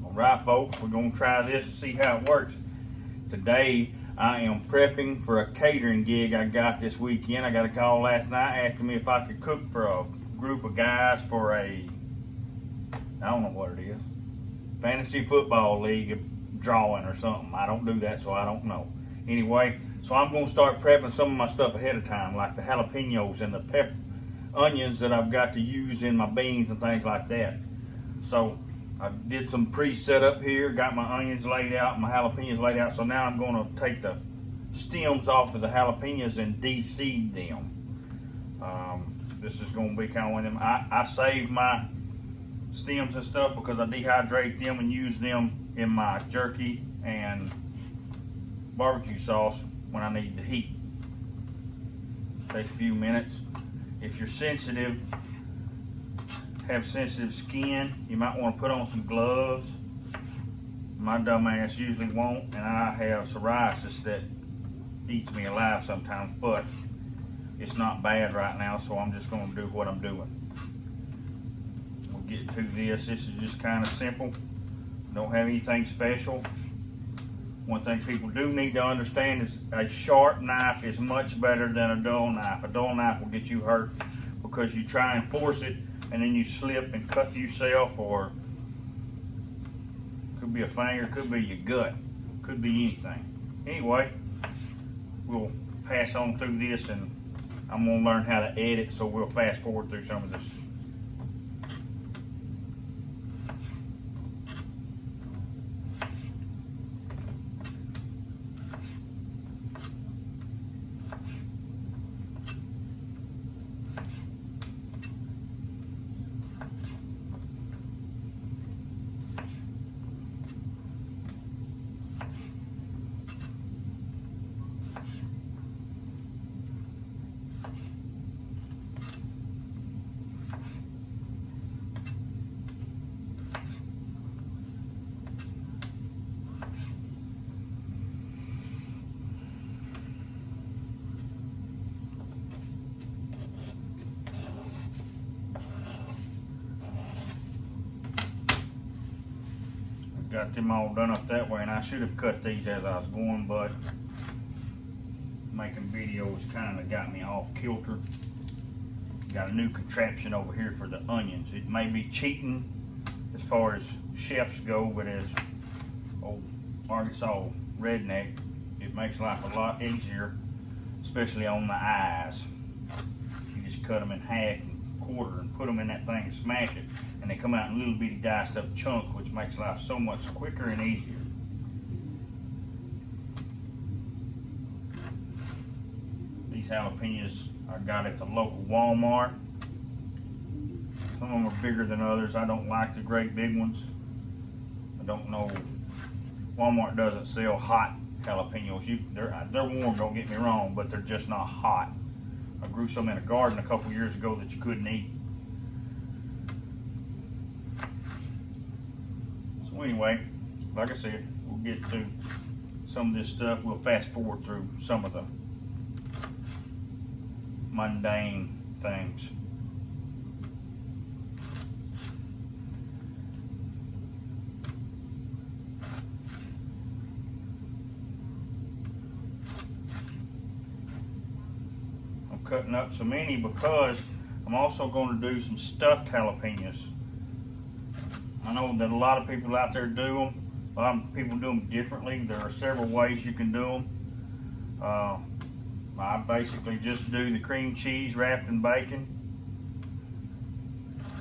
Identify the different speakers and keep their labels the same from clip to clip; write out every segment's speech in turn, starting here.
Speaker 1: Alright folks, we're going to try this and see how it works. Today I am prepping for a catering gig I got this weekend. I got a call last night asking me if I could cook for a group of guys for I don't know what it is, fantasy football league drawing or something. I don't do that, so I don't know. Anyway, so I'm going to start prepping some of my stuff ahead of time, like the jalapenos and the onions that I've got to use in my beans and things like that. So I did some pre-setup here, got my onions laid out, my jalapenos laid out. So now I'm going to take the stems off of the jalapenos and de-seed them. This is going to be kind of one of them. I save my stems and stuff because I dehydrate them and use them in my jerky and barbecue sauce when I need the heat. Takes a few minutes. If you're sensitive, have sensitive skin, you might want to put on some gloves. My dumb ass usually won't, and I have psoriasis that eats me alive sometimes, but it's not bad right now, so I'm just going to do what I'm doing. We'll get to this. This is just kind of simple. Don't have anything special. One thing people do need to understand is a sharp knife is much better than a dull knife. A dull knife will get you hurt because you try and force it and then you slip and cut yourself, or could be a finger, could be your gut, could be anything. Anyway, we'll pass on through this and I'm going to learn how to edit, so we'll fast forward through some of this. Got them all done up that way, and I should have cut these as I was going, but making videos kind of got me off kilter. Got a new contraption over here for the onions. It may be cheating as far as chefs go, but as old Arkansas redneck, it makes life a lot easier, especially on the eyes. You just cut them in half and quarter and put them in that thing and smash it, and they come out in little bitty diced up chunks, which makes life so much quicker and easier. These jalapenos I got at the local Walmart. Some of them are bigger than others. I don't like the great big ones. I don't know, Walmart doesn't sell hot jalapenos. They're warm, don't get me wrong, but they're just not hot. I grew some in a garden a couple years ago that you couldn't eat. So anyway, like I said, we'll get to some of this stuff. We'll fast forward through some of the mundane things. Cutting up so many because I'm also going to do some stuffed jalapenos. I know that a lot of people out there do them. A lot of people do them differently. There are several ways you can do them. I basically just do the cream cheese wrapped in bacon,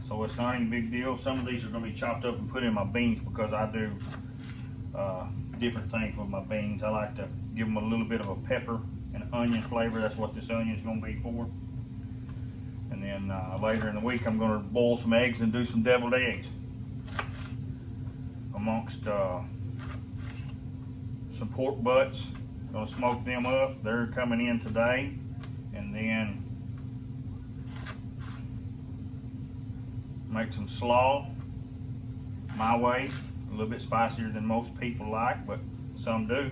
Speaker 1: so it's not any big deal. Some of these are going to be chopped up and put in my beans because I do different things with my beans. I like to give them a little bit of a pepper and onion flavor. That's what this onion is going to be for. And then later in the week I'm going to boil some eggs and do some deviled eggs amongst some pork butts. Going to smoke them up. They're coming in today. And then make some slaw my way, a little bit spicier than most people like, but some do.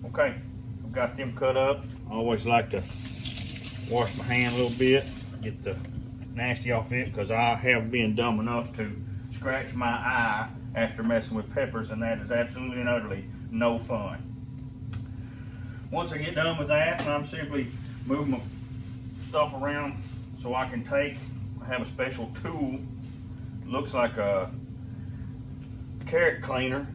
Speaker 1: Okay, I've got them cut up. I always like to wash my hand a little bit, get the nasty off it, because I have been dumb enough to scratch my eye after messing with peppers, and that is absolutely and utterly no fun. Once I get done with that, I'm simply moving my stuff around so I can I have a special tool. It looks like a carrot cleaner.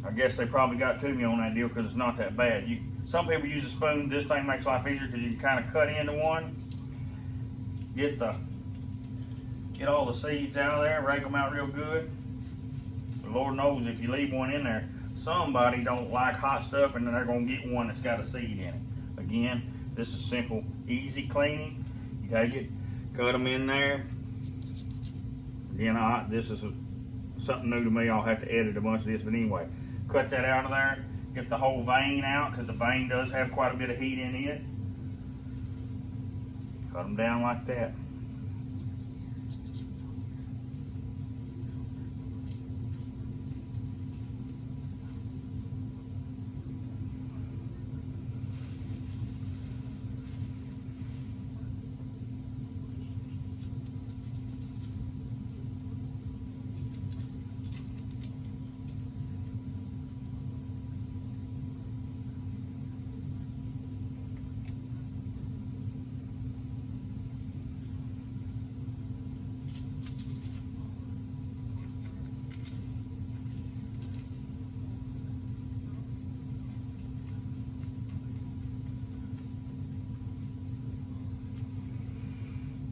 Speaker 1: I guess they probably got to me on that deal because it's not that bad. Some people use a spoon. This thing makes life easier because you can kind of cut into one, get all the seeds out of there, rake them out real good. But Lord knows if you leave one in there, somebody don't like hot stuff and then they're going to get one that's got a seed in it. Again, this is simple, easy cleaning. You take it, cut them in there. Again, this is something new to me. I'll have to edit a bunch of this, but anyway, cut that out of there. Get the whole vein out because the vein does have quite a bit of heat in it. Cut them down like that.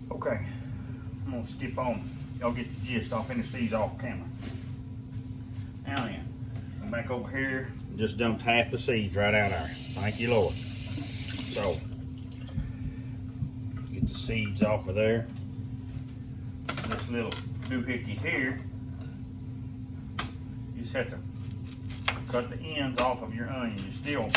Speaker 1: Okay, I'm gonna skip on. Y'all get the gist. I'll finish these off camera. Now then, I'm back over here. Just dumped half the seeds right out there. Thank you, Lord. So, get the seeds off of there. This little doohickey here, you just have to cut the ends off of your onion. You still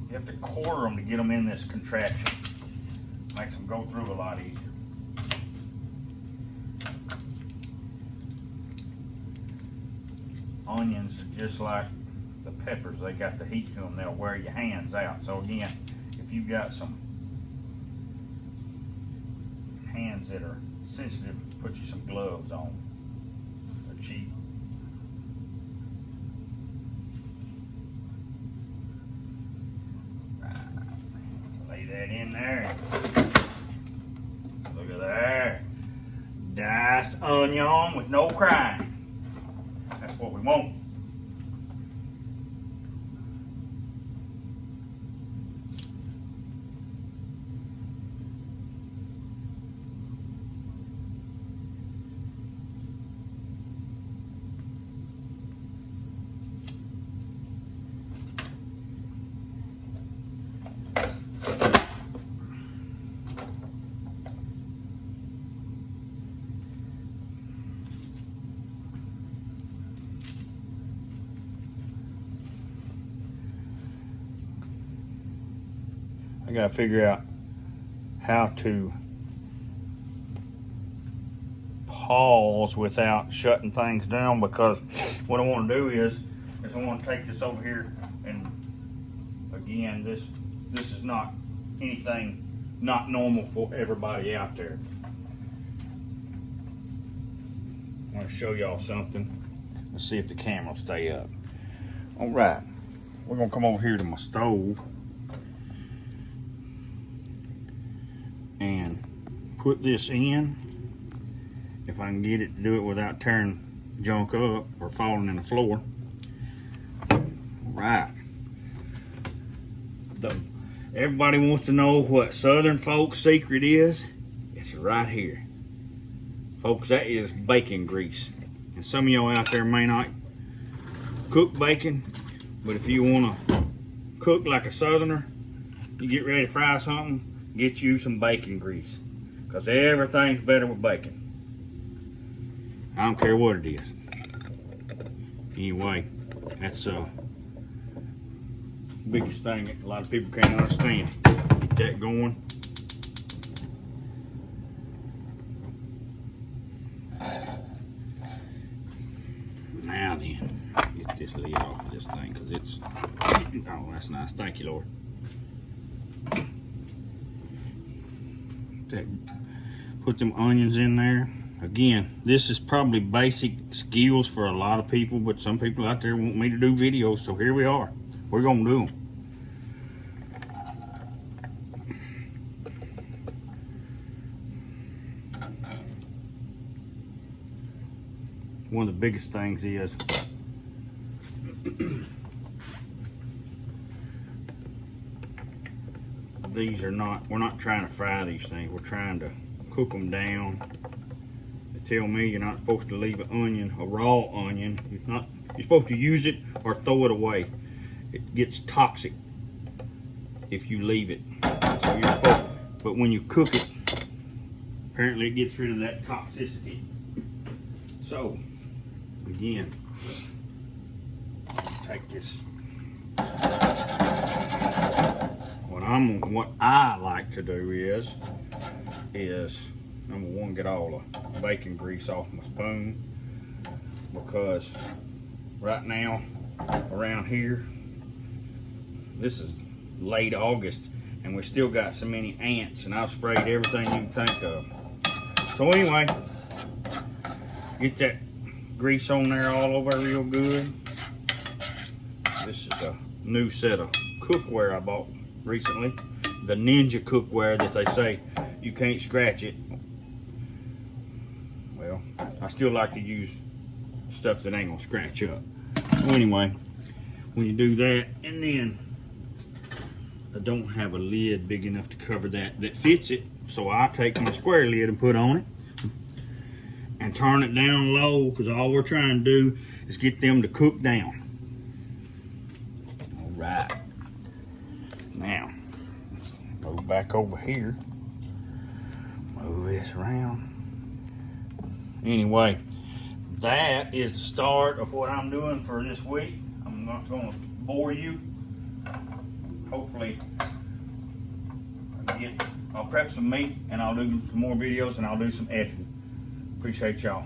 Speaker 1: you have to quarter them to get them in this contraption. Makes them go through a lot easier. Onions are just like the peppers. They got the heat to them. They'll wear your hands out. So again, if you've got some hands that are sensitive, put you some gloves on. They're cheap. Lay that in there. Look at that. Diced onion with no crying. That's what we want. I gotta figure out how to pause without shutting things down, because what I want to do is I want to take this over here, and again, this is not anything not normal for everybody out there. I want to show y'all something. Let's see if the camera will stay up. All right, we're gonna come over here to my stove and put this in, if I can get it to do it without tearing junk up or falling in the floor. Right. Everybody wants to know what Southern folks' secret is. It's right here. Folks, that is bacon grease. And some of y'all out there may not cook bacon, but if you want to cook like a Southerner, you get ready to fry something, get you some bacon grease, because everything's better with bacon. I don't care what it is. Anyway, that's the biggest thing that a lot of people can't understand. Get that going. Now then, get this lid off of this thing, because it's, oh, that's nice. Thank you, Lord. put them onions in there. Again, this is probably basic skills for a lot of people, but some people out there want me to do videos, so here we are. We're gonna do them. One of the biggest things is these are not, we're not trying to fry these things, we're trying to cook them down. They tell me you're not supposed to leave an onion, a raw onion. You're supposed to use it or throw it away. It gets toxic if you leave it. So you're supposed, but when you cook it, apparently it gets rid of that toxicity. So again, take this. What I like to do is number one, get all the bacon grease off my spoon, because right now around here, this is late August and we still got so many ants, and I've sprayed everything you can think of. So anyway, get that grease on there all over real good. This is a new set of cookware I bought recently, the Ninja cookware that they say you can't scratch it. Well, I still like to use stuff that ain't gonna scratch up. So anyway, when you do that, and then I don't have a lid big enough to cover that fits it, so I take my square lid and put on it and turn it down low, because all we're trying to do is get them to cook down. All right. Now, go back over here. Move this around. Anyway, that is the start of what I'm doing for this week. I'm not going to bore you. Hopefully, I'll prep some meat and I'll do some more videos and I'll do some editing. Appreciate y'all.